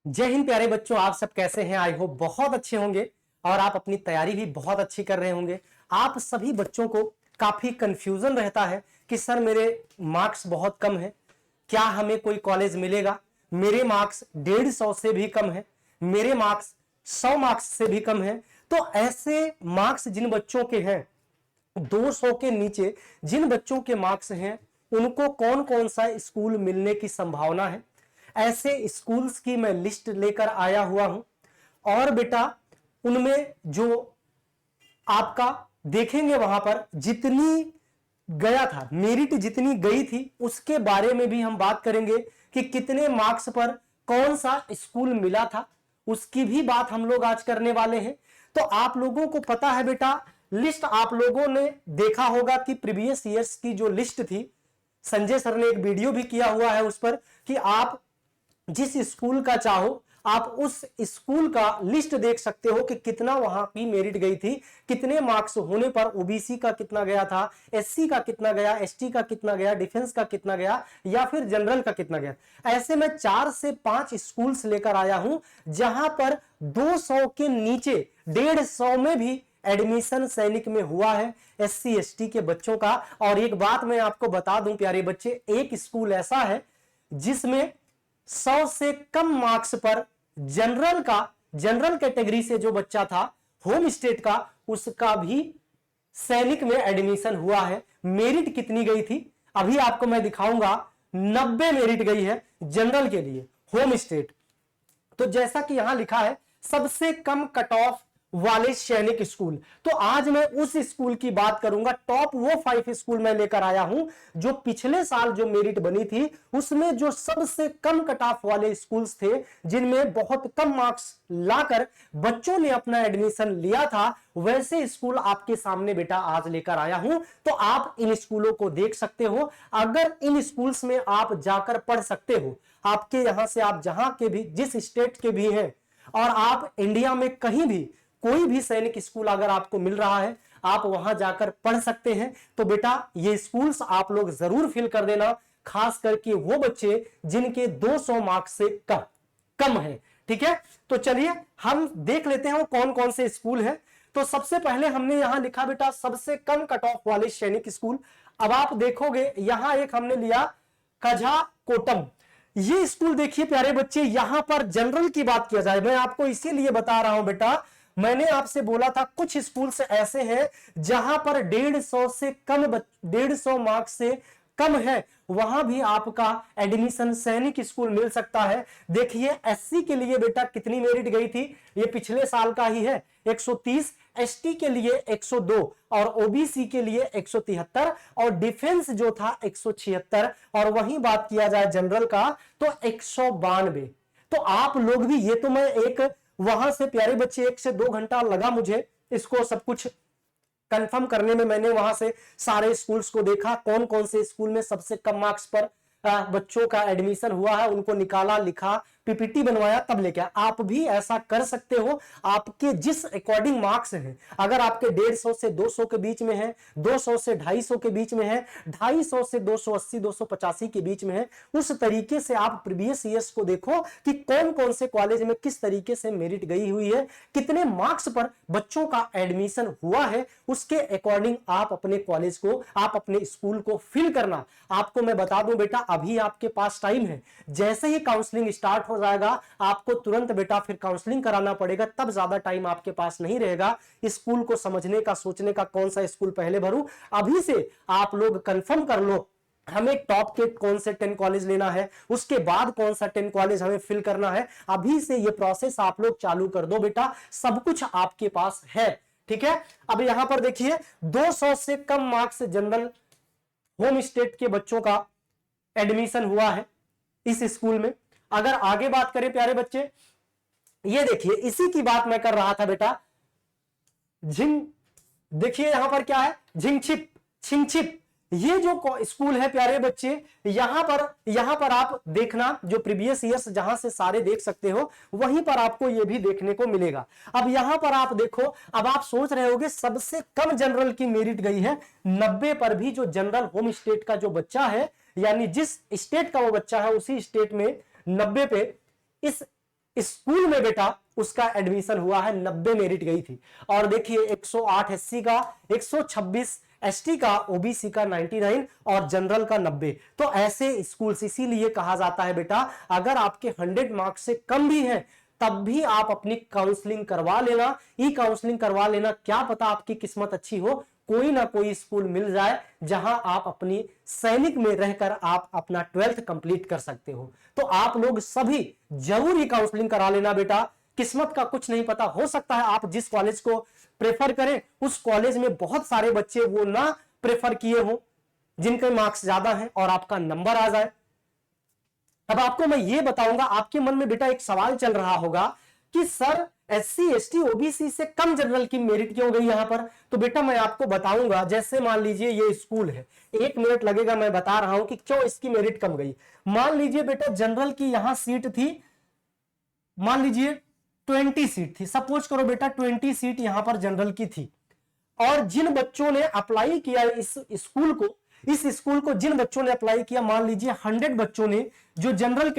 जय हिंद प्यारे बच्चों, आप सब कैसे हैं? आई होप बहुत अच्छे होंगे और आप अपनी तैयारी भी बहुत अच्छी कर रहे होंगे। आप सभी बच्चों को काफी कंफ्यूजन रहता है कि सर मेरे मार्क्स बहुत कम है, क्या हमें कोई कॉलेज मिलेगा? मेरे मार्क्स 150 से भी कम है, मेरे मार्क्स 100 मार्क्स से भी कम है। तो ऐसे मार्क्स जिन बच्चों के हैं, 200 के नीचे जिन बच्चों के मार्क्स हैं, उनको कौन कौन सा स्कूल मिलने की संभावना है, ऐसे स्कूल्स की मैं लिस्ट लेकर आया हुआ हूं। और बेटा उनमें जो आपका देखेंगे वहां पर जितनी गया था, मेरिट जितनी गई थी, उसके बारे में भी हम बात करेंगे कि कितने मार्क्स पर कौन सा स्कूल मिला था, उसकी भी बात हम लोग आज करने वाले हैं। तो आप लोगों को पता है बेटा, लिस्ट आप लोगों ने देखा होगा कि प्रीवियस ईयर्स की जो लिस्ट थी, संजय सर ने एक वीडियो भी किया हुआ है उस पर कि आप जिस स्कूल का चाहो आप उस स्कूल का लिस्ट देख सकते हो कि कितना वहां की मेरिट गई थी, कितने मार्क्स होने पर ओबीसी का कितना गया था, एससी का कितना गया, एसटी का कितना गया, डिफेंस का कितना गया, या फिर जनरल का कितना गया। ऐसे में 4 से 5 स्कूल्स लेकर आया हूं जहां पर 200 के नीचे 150 में भी एडमिशन सैनिक में हुआ है एससी एसटी के बच्चों का। और एक बात मैं आपको बता दूं प्यारे बच्चे, एक स्कूल ऐसा है जिसमें 100 से कम मार्क्स पर जनरल कैटेगरी से जो बच्चा था होम स्टेट का, उसका भी सैनिक में एडमिशन हुआ है। मेरिट कितनी गई थी अभी आपको मैं दिखाऊंगा, 90 मेरिट गई है जनरल के लिए होम स्टेट। तो जैसा कि यहां लिखा है सबसे कम कट ऑफ वाले सैनिक स्कूल, तो आज मैं उस स्कूल की बात करूंगा। टॉप वो 5 स्कूल मैं लेकर आया हूं जो पिछले साल जो मेरिट बनी थी उसमें जो सबसे कम कट ऑफ वाले स्कूल्स थे, जिनमें बहुत कम मार्क्स लाकर बच्चों ने अपना एडमिशन लिया था, वैसे स्कूल आपके सामने बेटा आज लेकर आया हूं। तो आप इन स्कूलों को देख सकते हो। अगर इन स्कूल्स में आप जाकर पढ़ सकते हो, आपके यहां से आप जहां के भी जिस स्टेट के भी हैं, और आप इंडिया में कहीं भी कोई भी सैनिक स्कूल अगर आपको मिल रहा है, आप वहां जाकर पढ़ सकते हैं। तो बेटा ये स्कूल्स आप लोग जरूर फिल कर देना, खास करके वो बच्चे जिनके 200 मार्क्स से कम है। ठीक है, तो चलिए हम देख लेते हैं वो कौन कौन से स्कूल हैं। तो सबसे पहले हमने यहां लिखा बेटा सबसे कम कट ऑफ वाले सैनिक स्कूल। अब आप देखोगे यहां एक हमने लिया कझा कोटम। ये स्कूल देखिए प्यारे बच्चे, यहां पर जनरल की बात किया जाए, मैं आपको इसीलिए बता रहा हूं बेटा, मैंने आपसे बोला था कुछ स्कूल्स ऐसे हैं जहां पर 150 से कम 150 मार्क्स से कम है, वहां भी आपका एडमिशन सैनिक स्कूल मिल सकता है। देखिए एससी के लिए बेटा कितनी मेरिट गई थी, ये पिछले साल का ही है 130, एसटी के लिए 102 और ओबीसी के लिए 173 और डिफेंस जो था 176, और वहीं बात किया जाए जनरल का तो 192। तो आप लोग भी, ये तो मैं एक वहां से प्यारे बच्चे 1 से 2 घंटा लगा मुझे इसको सब कुछ कंफर्म करने में। मैंने वहां से सारे स्कूल्स को देखा, कौन कौन से स्कूल में सबसे कम मार्क्स पर बच्चों का एडमिशन हुआ है, उनको निकाला, लिखा, पीपीटी बनवाया, तब लेके आप भी ऐसा कर सकते हो। आपके जिस अकॉर्डिंग मार्क्स हैं, अगर आपके 150 से 200 के बीच में है, 200 से 250 के बीच में है, 250 से 280 285 के बीच में है, उस तरीके से आप प्रीवियस ईयर्स को देखो कि कौन कौन से कॉलेज में किस तरीके से मेरिट गई हुई है, कितने मार्क्स पर बच्चों का एडमिशन हुआ है, उसके अकॉर्डिंग आप अपने कॉलेज को, आप अपने स्कूल को फिल करना। आपको मैं बता दूं बेटा, अभी आपके पास टाइम है, जैसे ही काउंसलिंग स्टार्ट हो जाएगा आपको तुरंत बेटा फिर काउंसलिंग कराना पड़ेगा, तब ज्यादा टाइम आपके पास नहीं रहेगा स्कूल को समझने का, सोचने का, कौन सा स्कूल पहले भरूं। अभी से आप लोग कंफर्म कर लो हमें टॉप के कौन से 10 कॉलेज लेना है, उसके बाद कौन सा 10 कॉलेज हमें फिल करना है। अभी से ये प्रोसेस आप लोग चालू कर दो बेटा, सब कुछ आपके पास है। ठीक है, अब यहां पर देखिए 200 से कम मार्क्स जनरल होम स्टेट के बच्चों का एडमिशन हुआ है इस स्कूल में। अगर आगे बात करें प्यारे बच्चे, ये देखिए इसी की बात मैं कर रहा था बेटा, झिंग, देखिए यहां पर क्या है, झिंगछिप, छिंगछिप, ये जो स्कूल है प्यारे बच्चे, यहां पर आप देखना, जो प्रीवियस ईयर्स जहां से सारे देख सकते हो, वहीं पर आपको ये भी देखने को मिलेगा। अब यहां पर आप देखो, अब आप सोच रहे होगे सबसे कम जनरल की मेरिट गई है 90 पर भी, जो जनरल होम स्टेट का जो बच्चा है, यानी जिस स्टेट का वो बच्चा है उसी स्टेट में 90 पे इस स्कूल में बेटा उसका एडमिशन हुआ है, 90 मेरिट गई थी। और देखिए 108 एससी का, 126 एसटी का, ओबीसी का 99 और जनरल का 90। तो ऐसे स्कूल्स, इसीलिए कहा जाता है बेटा अगर आपके 100 मार्क्स से कम भी हैं तब भी आप अपनी काउंसलिंग करवा लेना, ई काउंसलिंग करवा लेना। क्या पता आपकी किस्मत अच्छी हो, कोई ना कोई स्कूल मिल जाए जहां आप अपनी सैनिक में रहकर आप अपना 12th कंप्लीट कर सकते हो। तो आप लोग सभी जरूर ही काउंसलिंग करा लेना बेटा, किस्मत का कुछ नहीं पता, हो सकता है आप जिस कॉलेज को प्रेफर करें उस कॉलेज में बहुत सारे बच्चे वो ना प्रेफर किए हो जिनके मार्क्स ज्यादा हैं और आपका नंबर आ जाए। अब आपको मैं ये बताऊंगा, आपके मन में बेटा एक सवाल चल रहा होगा कि सर एससी एसटी ओबीसी से कम जनरल की मेरिट क्यों गई यहां पर। तो बेटा मैं आपको बताऊंगा, जैसे मान लीजिए ये स्कूल है, 1 मिनट लगेगा, मैं बता रहा हूं कि क्यों इसकी मेरिट कम गई। मान लीजिए बेटा जनरल की यहां सीट थी, मान लीजिए 20 सीट थी, सपोज करो बेटा 20 सीट यहां पर जनरल की थी। और जिन बच्चों ने अप्लाई किया इस स्कूल को जिन बच्चों ने अप्लाई किया, मान लीजिए 100 बच्चों ने जो जनरल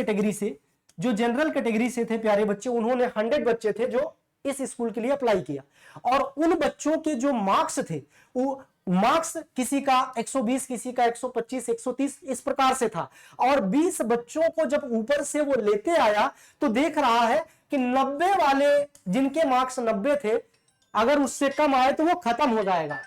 कैटेगरी से थे प्यारे बच्चे, उन्होंने 100 बच्चे थे जो इस स्कूल के लिए अप्लाई किया। और उन बच्चों के जो मार्क्स थे, वो मार्क्स किसी का 120, किसी का 125, 130 इस प्रकार से था। और 20 बच्चों को जब ऊपर से वो लेते आया तो देख रहा है कि 90 वाले जिनके मार्क्स 90 थे, अगर उससे कम आए तो वो खत्म हो जाएगा,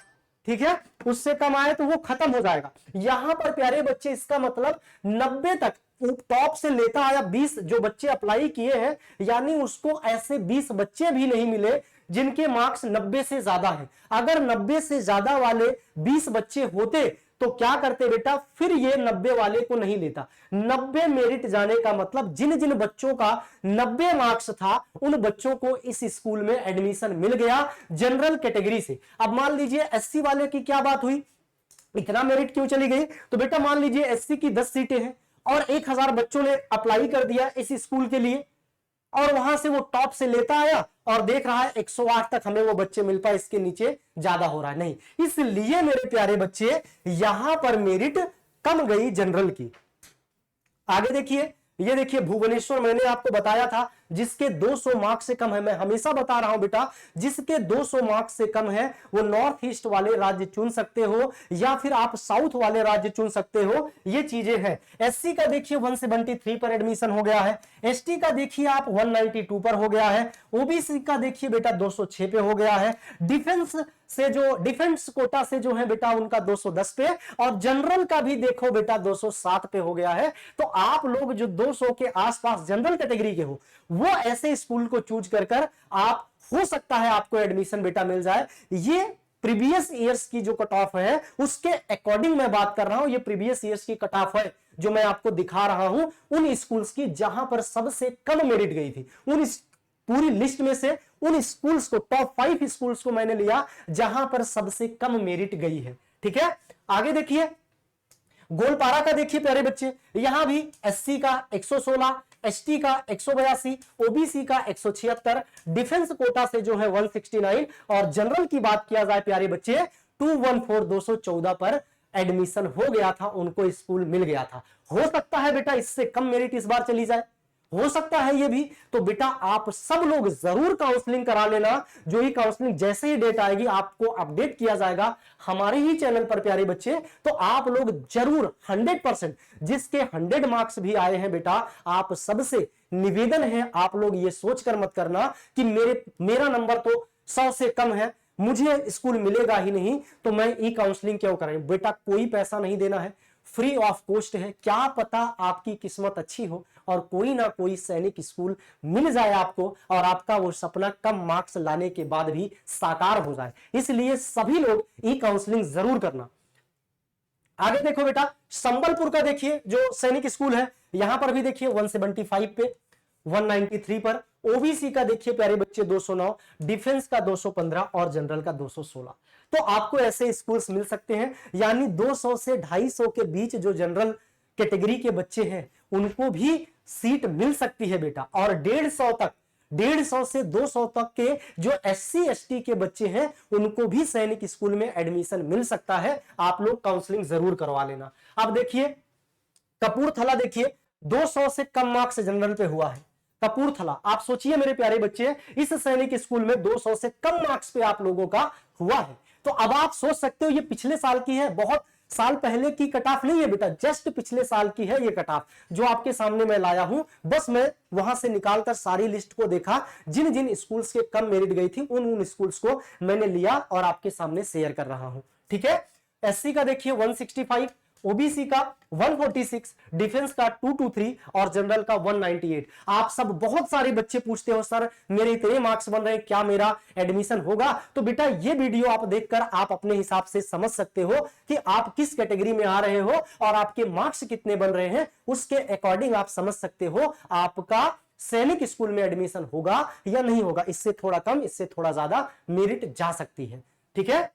ठीक है, उससे कम आए तो वो खत्म हो जाएगा। यहां पर प्यारे बच्चे इसका मतलब 90 तक टॉप से लेता आया, 20 जो बच्चे अप्लाई किए हैं, यानी उसको ऐसे 20 बच्चे भी नहीं मिले जिनके मार्क्स 90 से ज्यादा हैं। अगर 90 से ज्यादा वाले 20 बच्चे होते तो क्या करते बेटा, फिर ये 90 वाले को नहीं लेता। 90 मेरिट जाने का मतलब जिन जिन बच्चों का 90 मार्क्स था उन बच्चों को इस स्कूल में एडमिशन मिल गया जनरल कैटेगरी से। अब मान लीजिए एससी वाले की क्या बात हुई, इतना मेरिट क्यों चली गई। तो बेटा मान लीजिए एससी की 10 सीटें हैं और 1000 बच्चों ने अप्लाई कर दिया इस स्कूल के लिए, और वहां से वो टॉप से लेता आया और देख रहा है 108 तक हमें वो बच्चे मिल पाए, इसके नीचे ज्यादा हो रहा है, नहीं। इसलिए मेरे प्यारे बच्चे यहां पर मेरिट कम गई जनरल की। आगे देखिए, ये देखिए भुवनेश्वर, मैंने आपको बताया था जिसके 200 मार्क्स से कम है, मैं हमेशा बता रहा हूं बेटा जिसके 200 मार्क्स से कम है वो नॉर्थ ईस्ट वाले राज्य चुन सकते हो या फिर आप साउथ वाले राज्य चुन सकते हो, ये चीजें हैं। एससी का देखिए 173 पर एडमिशन हो गया है, एसटी का देखिए आप 192 पर हो गया है, ओबीसी का देखिए बेटा 206 पे हो गया है, डिफेंस कोटा से जो है बेटा उनका 210 पे, और जनरल का भी देखो बेटा 207 पे हो गया है। तो आप लोग जो 200 के आसपास जनरल कैटेगरी के हो वो ऐसे स्कूल को चूज कर आप, हो सकता है आपको एडमिशन बेटा मिल जाए। ये प्रीवियस ईयर्स की जो कट ऑफ है उसके अकॉर्डिंग मैं बात कर रहा हूं, ये प्रीवियस ईयर्स की कट ऑफ है जो मैं आपको दिखा रहा हूं उन स्कूल्स की जहां पर सबसे कम मेरिट गई थी। उन पूरी लिस्ट में से उन स्कूल्स को, टॉप 5 स्कूल्स को मैंने लिया जहां पर सबसे कम मेरिट गई है, ठीक है। आगे देखिए गोलपारा का देखिए प्यारे बच्चे, यहां भी एससी का 116, एसटी का 182, ओबीसी का 176, डिफेंस कोटा से जो है 169, और जनरल की बात किया जाए प्यारे बच्चे 214 पर एडमिशन हो गया था, उनको स्कूल मिल गया था। हो सकता है बेटा इससे कम मेरिट इस बार चली जाए, हो सकता है ये भी। तो बेटा आप सब लोग जरूर काउंसलिंग करा लेना, जो ही काउंसलिंग जैसे ही डेट आएगी आपको अपडेट किया जाएगा हमारे ही चैनल पर प्यारे बच्चे। तो आप लोग जरूर 100%, जिसके 100 मार्क्स भी आए हैं बेटा, आप सबसे निवेदन है आप लोग ये सोचकर मत करना कि मेरा नंबर तो 100 से कम है, मुझे स्कूल मिलेगा ही नहीं तो मैं ई काउंसलिंग क्यों कराऊं। बेटा कोई पैसा नहीं देना है, फ्री ऑफ कॉस्ट है। क्या पता आपकी किस्मत अच्छी हो और कोई ना कोई सैनिक स्कूल मिल जाए आपको और आपका वो सपना कम मार्क्स लाने के बाद भी साकार हो जाए। इसलिए सभी लोग ई काउंसलिंग जरूर करना। आगे देखो बेटा संबलपुर का देखिए जो सैनिक स्कूल है, यहां पर भी देखिए 175 पे, 193 पर, ओबीसी का देखिए प्यारे बच्चे 209, डिफेंस का 215 और जनरल का 216। तो आपको ऐसे स्कूल्स मिल सकते हैं, यानी 200 से 250 के बीच जो जनरल कैटेगरी के बच्चे हैं उनको भी सीट मिल सकती है बेटा। और 150 से 200 तक के जो एससी एसटी के बच्चे हैं उनको भी सैनिक स्कूल में एडमिशन मिल सकता है। आप लोग काउंसलिंग जरूर करवा लेना। अब देखिए कपूरथला देखिए 200 से कम मार्क्स जनरल पे हुआ है, कपूरथला। आप सोचिए मेरे प्यारे बच्चे, इस सैनिक स्कूल में 200 से कम मार्क्स पे आप लोगों का हुआ है। तो अब आप सोच सकते हो ये पिछले साल की है, बहुत साल पहले की कट ऑफ नहीं है बेटा, जस्ट पिछले साल की है ये कट ऑफ जो आपके सामने मैं लाया हूं। बस मैं वहां से निकालकर सारी लिस्ट को देखा, जिन जिन स्कूल्स के कम मेरिट गई थी उन स्कूल्स को मैंने लिया और आपके सामने शेयर कर रहा हूं। ठीक है, एससी का देखिए 165, ओबीसी का 146, डिफेंस का 223 और जनरल का 198। आप सब बहुत सारे बच्चे पूछते हो सर मेरे इतने मार्क्स बन रहे हैं, क्या मेरा एडमिशन होगा? तो बेटा ये वीडियो आप देखकर आप अपने हिसाब से समझ सकते हो कि आप किस कैटेगरी में आ रहे हो और आपके मार्क्स कितने बन रहे हैं, उसके अकॉर्डिंग आप समझ सकते हो आपका सैनिक स्कूल में एडमिशन होगा या नहीं होगा। इससे थोड़ा कम, इससे थोड़ा ज्यादा मेरिट जा सकती है। ठीक है,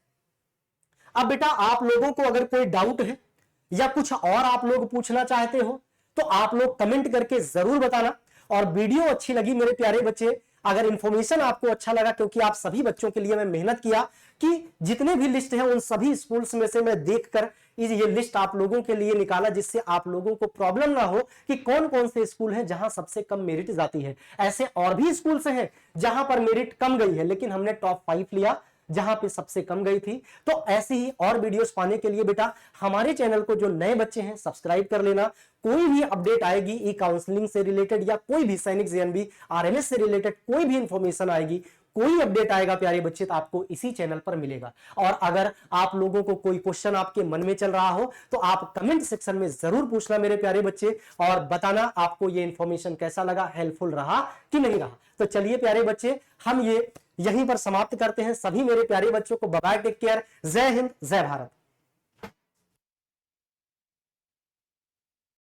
अब बेटा आप लोगों को अगर कोई डाउट है या कुछ और आप लोग पूछना चाहते हो तो आप लोग कमेंट करके जरूर बताना। और वीडियो अच्छी लगी मेरे प्यारे बच्चे, अगर इंफॉर्मेशन आपको अच्छा लगा, क्योंकि आप सभी बच्चों के लिए मैं मेहनत किया कि जितने भी लिस्ट है उन सभी स्कूल्स में से मैं देखकर ये लिस्ट आप लोगों के लिए निकाला, जिससे आप लोगों को प्रॉब्लम ना हो कि कौन कौन से स्कूल हैं जहां सबसे कम मेरिट जाती है। ऐसे और भी स्कूल्स हैं जहां पर मेरिट कम गई है, लेकिन हमने टॉप 5 लिया जहां पे सबसे कम गई थी। तो ऐसी ही और वीडियोस पाने के लिए बेटा हमारे चैनल को जो नए बच्चे हैं सब्सक्राइब कर लेना। कोई भी अपडेट आएगी ई काउंसलिंग से रिलेटेड या कोई भी सैनिक जेएनबी आरएमएस से रिलेटेड कोई भी इंफॉर्मेशन आएगी, कोई अपडेट आएगा प्यारे बच्चे, तो आपको इसी चैनल पर मिलेगा। और अगर आप लोगों को कोई क्वेश्चन आपके मन में चल रहा हो तो आप कमेंट सेक्शन में जरूर पूछना मेरे प्यारे बच्चे, और बताना आपको ये इंफॉर्मेशन कैसा लगा, हेल्पफुल रहा कि नहीं रहा। तो चलिए प्यारे बच्चे, हम ये यहीं पर समाप्त करते हैं। सभी मेरे प्यारे बच्चों को बाय बाय, टेक केयर, जय हिंद, जय भारत।